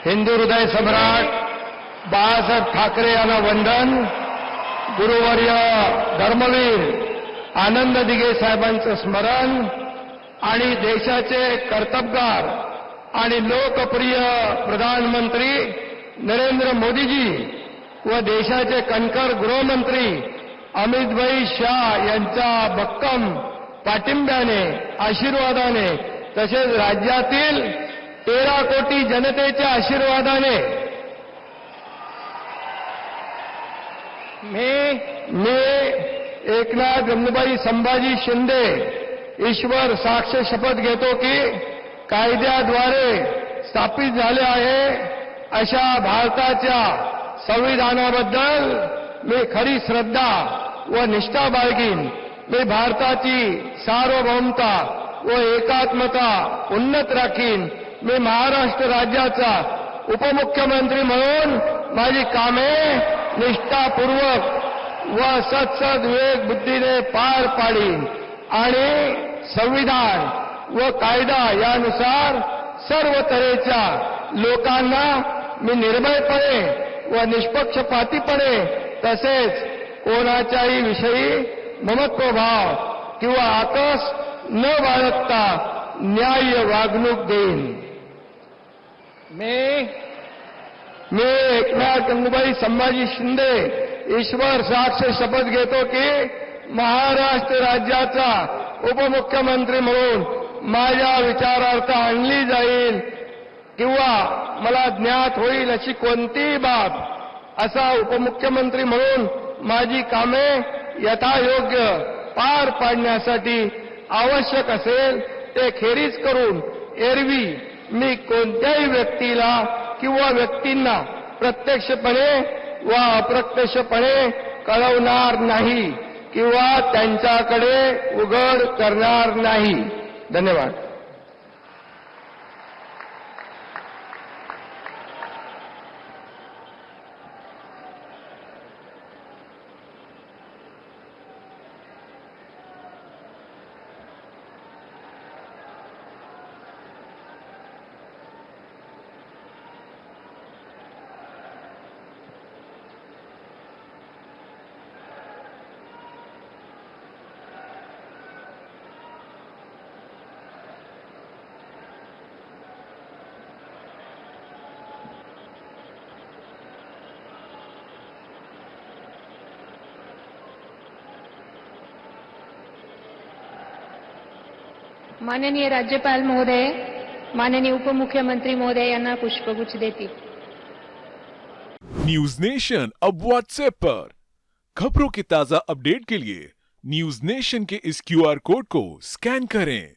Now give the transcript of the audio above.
हिंदू हृदय सम्राट बाळासाहेब ठाकरे यांना वंदन. गुरुवर्य धर्मवीर आनंद दिघे साहेबांचं स्मरण आणि देशाचे कर्तबगार आणि लोकप्रिय प्रधानमंत्री नरेंद्र मोदीजी व देशाचे कणखर गृहमंत्री अमितभाई शाह यांच्या भक्कम पाठिंब्याने, आशीर्वादाने तसेच राज्यातील 13 कोटी जनतेच्या आशीर्वादाने मी एकनाथ गंगूबाई संभाजी शिंदे ईश्वर साक्ष शपथ घेतो की कायद्याद्वारे स्थापित झाले आहे अशा भारताच्या संविधानाबद्दल मी खरी श्रद्धा व निष्ठा बाळगीन. मी भारताची सार्वभौमता व एकात्मता उन्नत राखीन. मी महाराष्ट्र राज्याचा उपमुख्यमंत्री म्हणून माझी कामे निष्ठापूर्वक व सत्सद विवेक बुद्धीने पार पाडीन आणि संविधान व कायदा यानुसार सर्व तऱ्हेच्या लोकांना मी निर्भयपणे व निष्पक्षपातीपणे तसेच कोणाच्याही विषयी ममत्वभाव किंवा आकस न बाळगता न्याय्य वागणूक देईन. मी एकनाथ गंगूबाई संभाजी शिंदे ईश्वर साक्ष शपथ घेतो की महाराष्ट्र राज्याचा उपमुख्यमंत्री म्हणून माझ्या विचारार्थ आणली जाईल किंवा मला ज्ञात होईल अशी कोणतीही बाब असा उपमुख्यमंत्री म्हणून माझी कामे यथायोग्य पार पाडण्यासाठी आवश्यक असेल ते खेरीज करून एरवी मी कोणत्याही व्यक्तीला किंवा व्यक्तींना प्रत्यक्षपणे व अप्रत्यक्षपणे कळवणार नाही किंवा त्यांच्याकडे उघड करणार नाही. धन्यवाद. माननीय राज्यपाल महोदय, माननीय उपमुख्यमंत्री महोदय यांना पुष्पगुच्छ देती. न्यूज नेशन अब व्हाट्सएप पर खबरों के ताजा अपडेट के लिए न्यूज नेशन के इस QR कोड को स्कैन करें.